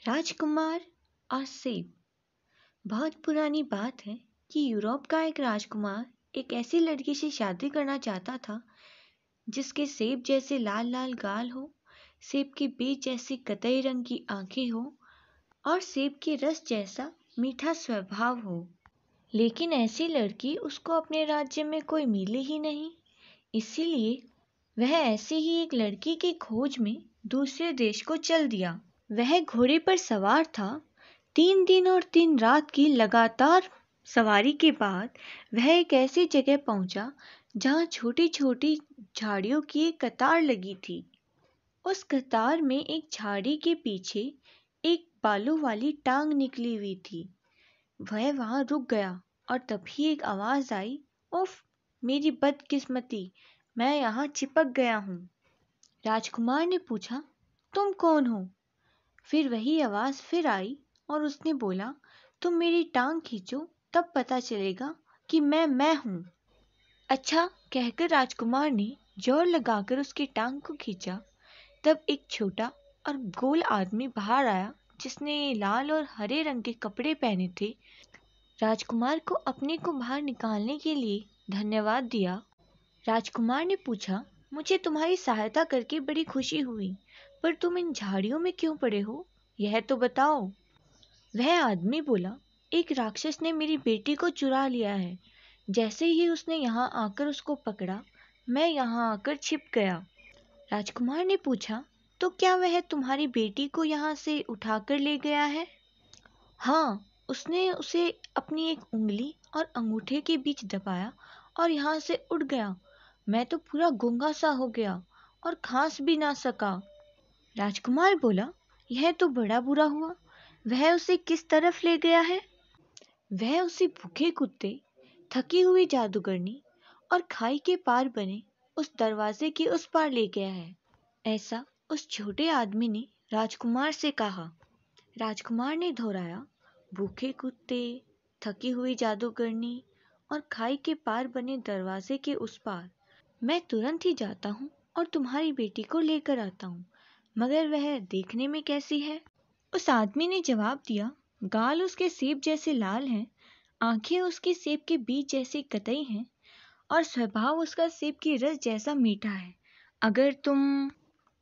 राजकुमार और सेब। बहुत पुरानी बात है कि यूरोप का एक राजकुमार एक ऐसी लड़की से शादी करना चाहता था जिसके सेब जैसे लाल लाल गाल हो, सेब के बीज जैसी कतई रंग की आंखें हो और सेब के रस जैसा मीठा स्वभाव हो। लेकिन ऐसी लड़की उसको अपने राज्य में कोई मिले ही नहीं। इसीलिए वह ऐसे ही एक लड़की की खोज में दूसरे देश को चल दिया। वह घोड़े पर सवार था। 3 दिन और 3 रात की लगातार सवारी के बाद वह एक ऐसी जगह पहुंचा जहां छोटी छोटी झाड़ियों की एक कतार लगी थी। उस कतार में एक झाड़ी के पीछे एक बालों वाली टांग निकली हुई थी। वह वहां रुक गया और तभी एक आवाज आई, उफ, मेरी बदकिस्मती, मैं यहाँ चिपक गया हूँ। राजकुमार ने पूछा, तुम कौन हो? फिर वही आवाज फिर आई और उसने बोला, तुम मेरी टांग खींचो, तब पता चलेगा कि मैं हूं। अच्छा कहकर राजकुमार ने जोर लगाकर उसकी टांग को खींचा। तब एक छोटा और गोल आदमी बाहर आया जिसने लाल और हरे रंग के कपड़े पहने थे। राजकुमार को अपने को बाहर निकालने के लिए धन्यवाद दिया। राजकुमार ने पूछा, मुझे तुम्हारी सहायता करके बड़ी खुशी हुई, पर तुम इन झाड़ियों में क्यों पड़े हो, यह तो बताओ। वह आदमी बोला, एक राक्षस ने मेरी बेटी को चुरा लिया है। जैसे ही उसने यहाँ आकर उसको पकड़ा, मैं यहाँ आकर छिप गया। राजकुमार ने पूछा, तो क्या वह तुम्हारी बेटी को यहाँ से उठाकर ले गया है? हाँ, उसने उसे अपनी एक उंगली और अंगूठे के बीच दबाया और यहाँ से उड़ गया। मैं तो पूरा गूंगा सा हो गया और खांस भी ना सका। राजकुमार बोला, यह तो बड़ा बुरा हुआ। वह उसे किस तरफ ले गया है? वह उसे भूखे कुत्ते, थकी हुई जादूगरनी और खाई के पार बने उस दरवाजे के उस पार ले गया है। ऐसा उस छोटे आदमी ने राजकुमार से कहा। राजकुमार ने दोहराया, भूखे कुत्ते, थकी हुई जादूगरनी और खाई के पार बने दरवाजे के उस पार। मैं तुरंत ही जाता हूँ और तुम्हारी बेटी को लेकर आता हूँ, मगर वह देखने में कैसी है? उस आदमी ने जवाब दिया, गाल उसके सेब जैसे लाल हैं, आंखें उसके सेब के बीज जैसी कतई हैं और स्वभाव उसका सेब के रस जैसा मीठा है। अगर तुम...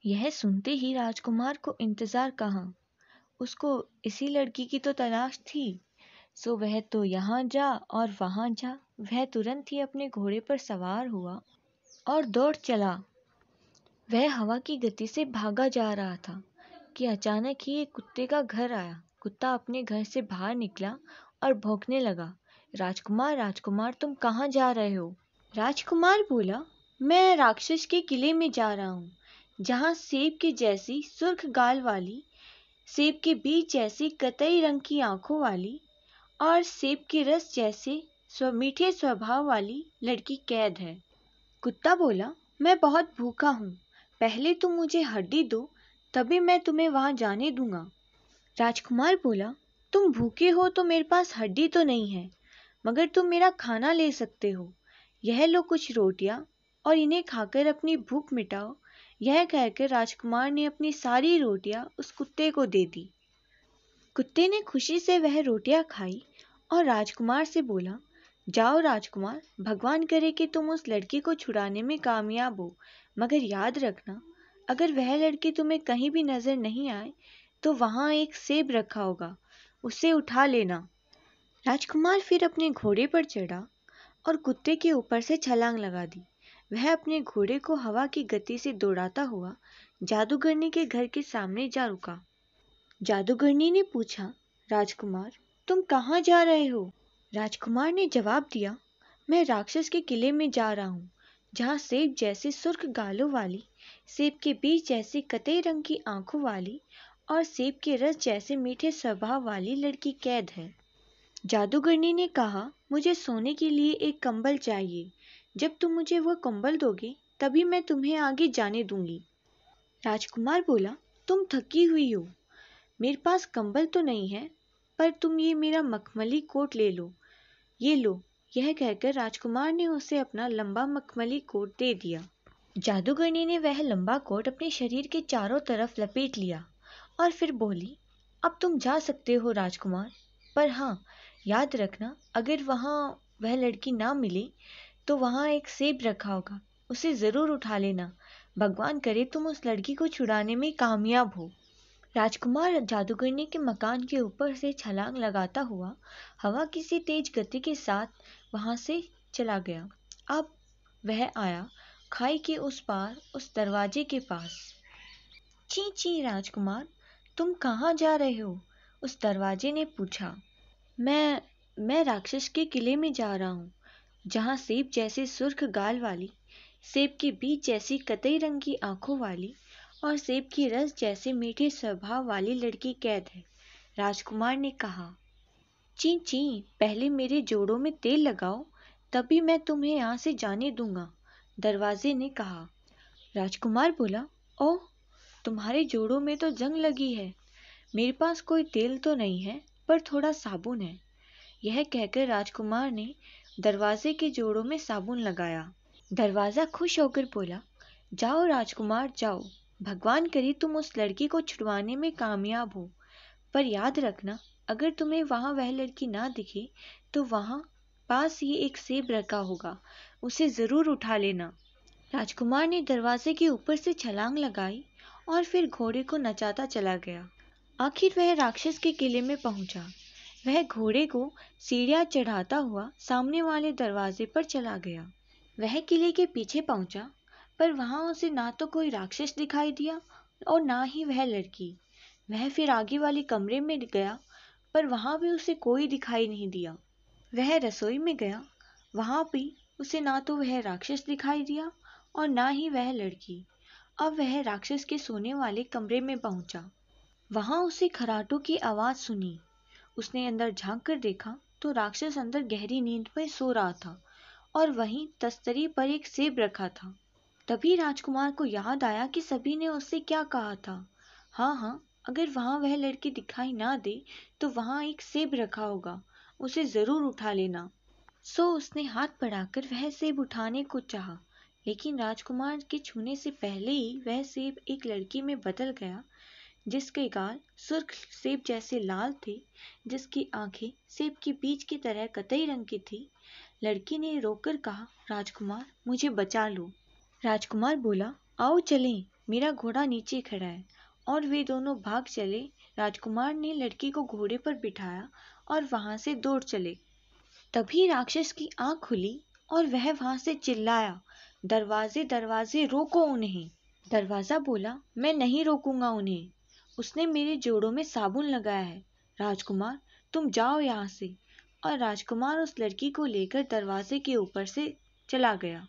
यह सुनते ही राजकुमार को इंतजार कहाँ, उसको इसी लड़की की तो तलाश थी। सो वह तो यहाँ जा और वहाँ जा। वह तुरंत ही अपने घोड़े पर सवार हुआ और दौड़ चला। वह हवा की गति से भागा जा रहा था कि अचानक ही एक कुत्ते का घर आया। कुत्ता अपने घर से बाहर निकला और भौंकने लगा, राजकुमार, राजकुमार, तुम कहाँ जा रहे हो? राजकुमार बोला, मैं राक्षस के किले में जा रहा हूँ, जहाँ सेब के जैसी सुर्ख गाल वाली, सेब के बीज जैसी कतई रंग की आंखों वाली और सेब के रस जैसे मीठे स्वभाव वाली लड़की कैद है। कुत्ता बोला, मैं बहुत भूखा हूँ, पहले तुम मुझे हड्डी दो, तभी मैं तुम्हें वहां जाने दूंगा। राजकुमार बोला, तुम भूखे हो तो मेरे पास हड्डी तो नहीं है, मगर तुम मेरा खाना ले सकते हो। यह लो कुछ रोटियां और इन्हें खाकर अपनी भूख मिटाओ। यह कहकर राजकुमार ने अपनी सारी रोटियां उस कुत्ते को दे दी। कुत्ते ने खुशी से वह रोटियां खाई और राजकुमार से बोला, जाओ राजकुमार, भगवान करे कि तुम उस लड़की को छुड़ाने में कामयाब हो, मगर याद रखना, अगर वह लड़की तुम्हें कहीं भी नजर नहीं आए तो वहां एक सेब रखा होगा, उसे उठा लेना। राजकुमार फिर अपने घोड़े पर चढ़ा और कुत्ते के ऊपर से छलांग लगा दी। वह अपने घोड़े को हवा की गति से दौड़ाता हुआ जादूगरनी के घर के सामने जा रुका। जादूगरनी ने पूछा, राजकुमार, तुम कहाँ जा रहे हो? राजकुमार ने जवाब दिया, मैं राक्षस के किले में जा रहा हूँ, जहाँ सेब जैसी सुर्ख गालों वाली, सेब के बीज जैसी कतई रंग की आंखों वाली और सेब के रस जैसे मीठे स्वभाव वाली लड़की कैद है। जादूगरनी ने कहा, मुझे सोने के लिए एक कंबल चाहिए। जब तुम मुझे वह कंबल दोगे तभी मैं तुम्हें आगे जाने दूंगी। राजकुमार बोला, तुम थकी हुई हो, मेरे पास कंबल तो नहीं है, पर तुम ये मेरा मखमली कोट ले लो। ये लो। यह कहकर राजकुमार ने उसे अपना लंबा मखमली कोट दे दिया। जादूगरनी ने वह लंबा कोट अपने शरीर के चारों तरफ लपेट लिया और फिर बोली, अब तुम जा सकते हो राजकुमार, पर हाँ, याद रखना अगर वहाँ वह लड़की ना मिले तो वहाँ एक सेब रखा होगा, उसे जरूर उठा लेना। भगवान करे तुम उस लड़की को छुड़ाने में कामयाब हो। राजकुमार जादूगरनी के मकान के ऊपर से छलांग लगाता हुआ हवा की सी तेज गति के साथ वहां से चला गया। अब वह आया खाई के उस पार उस दरवाजे के पास। ची ची राजकुमार, तुम कहाँ जा रहे हो? उस दरवाजे ने पूछा। मैं राक्षस के किले में जा रहा हूँ, जहाँ सेब जैसे सुर्ख गाल वाली, सेब के बीज जैसी कतई रंग की आंखों वाली और सेब की रस जैसे मीठे स्वभाव वाली लड़की कैद है, राजकुमार ने कहा। ची ची, पहले मेरे जोड़ों में तेल लगाओ, तभी मैं तुम्हें यहाँ से जाने दूंगा, दरवाजे ने कहा। राजकुमार बोला, ओह, तुम्हारे जोड़ों में तो जंग लगी है। मेरे पास कोई तेल तो नहीं है, पर थोड़ा साबुन है। यह कहकर राजकुमार ने दरवाजे के जोड़ों में साबुन लगाया। दरवाजा खुश होकर बोला, जाओ राजकुमार जाओ, भगवान करे तुम उस लड़की को छुड़वाने में कामयाब हो। पर याद रखना, अगर तुम्हें वहां वह लड़की ना दिखे तो वहां पास ही एक सेब रखा होगा, उसे जरूर उठा लेना। राजकुमार ने दरवाजे के ऊपर से छलांग लगाई और फिर घोड़े को नचाता चला गया। आखिर वह राक्षस के किले में पहुंचा। वह घोड़े को सीढ़ियां चढ़ाता हुआ सामने वाले दरवाजे पर चला गया। वह किले के पीछे पहुंचा, पर वहां उसे ना तो कोई राक्षस दिखाई दिया और ना ही वह लड़की। वह फिर आगे वाले कमरे में गया, पर वहां भी उसे कोई दिखाई नहीं दिया। वह रसोई में गया, वहां भी उसे ना तो वह राक्षस दिखाई दिया और ना ही वह लड़की। अब वह राक्षस के सोने वाले कमरे में पहुंचा। वहां उसे खराटों की आवाज सुनी। उसने अंदर झांक कर देखा तो राक्षस अंदर गहरी नींद में सो रहा था और वहीं तस्तरी पर एक सेब रखा था। तभी राजकुमार को याद आया कि सभी ने उससे क्या कहा था। हाँ, अगर वहां वह लड़की दिखाई ना दे तो वहां एक सेब रखा होगा, उसे जरूर उठा लेना। सो उसने हाथ बढ़ाकर वह सेब उठाने को चाहा, लेकिन राजकुमार के छूने से पहले ही वह सेब एक लड़की में बदल गया, जिसके गाल सुर्ख सेब जैसे लाल थे, जिसकी आंखें सेब के बीज की तरह कतई रंग की थी। लड़की ने रोकर कहा, राजकुमार मुझे बचा लो। राजकुमार बोला, आओ चलें, मेरा घोड़ा नीचे खड़ा है। और वे दोनों भाग चले। राजकुमार ने लड़की को घोड़े पर बिठाया और वहां से दौड़ चले। तभी राक्षस की आंख खुली और वह वहां से चिल्लाया, दरवाजे दरवाजे रोको उन्हें। दरवाजा बोला, मैं नहीं रोकूंगा उन्हें, उसने मेरे जोड़ों में साबुन लगाया है। राजकुमार तुम जाओ यहाँ से। और राजकुमार उस लड़की को लेकर दरवाजे के ऊपर से चला गया।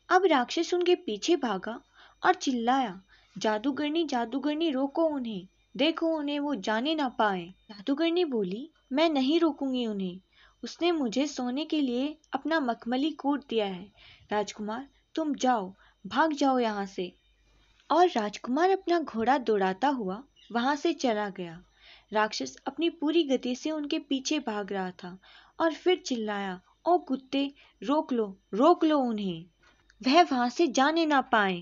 अब राक्षस उनके पीछे भागा और चिल्लाया, जादूगरनी जादूगरनी रोको उन्हें, देखो उन्हें वो जाने ना पाए। जादूगरनी बोली, मैं नहीं रोकूंगी उन्हें, उसने मुझे सोने के लिए अपना मखमली कोट दिया है। राजकुमार तुम जाओ, भाग जाओ यहाँ से। और राजकुमार अपना घोड़ा दौड़ाता हुआ वहां से चला गया। राक्षस अपनी पूरी गति से उनके पीछे भाग रहा था और फिर चिल्लाया, ओ कुत्ते, रोक लो उन्हें, वह वहां से जाने ना पाए।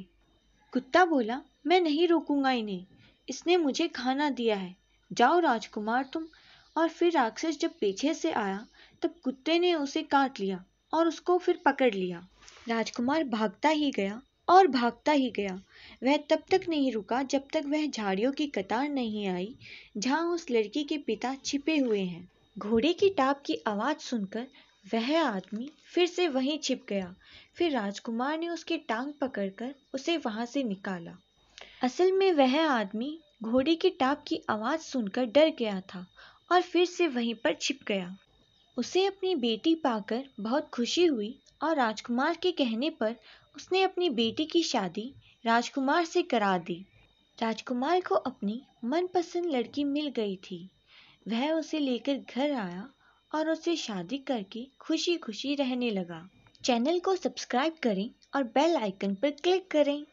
कुत्ता बोला, मैं नहीं रोकूंगा इन्हें, इसने मुझे खाना दिया है, जाओ राजकुमार तुम। और फिर राक्षस जब पीछे से आया तब कुत्ते ने उसे काट लिया और उसको फिर पकड़ लिया। राजकुमार भागता ही गया और भागता ही गया। वह तब तक नहीं रुका जब तक वह झाड़ियों की कतार नहीं आई जहां उस लड़की के पिता छिपे हुए हैं। घोड़े की टाप की आवाज सुनकर वह आदमी फिर से वहीं छिप गया। फिर राजकुमार ने उसकी टांग पकड़कर उसे वहां से निकाला। असल में वह आदमी घोड़े की टाप की आवाज सुनकर डर गया था और फिर से वहीं पर छिप गया। उसे अपनी बेटी पाकर बहुत खुशी हुई और राजकुमार के कहने पर उसने अपनी बेटी की शादी राजकुमार से करा दी। राजकुमार को अपनी मनपसंद लड़की मिल गई थी। वह उसे लेकर घर आया और उससे शादी करके खुशी खुशी रहने लगा। चैनल को सब्सक्राइब करें और बेल आइकन पर क्लिक करें।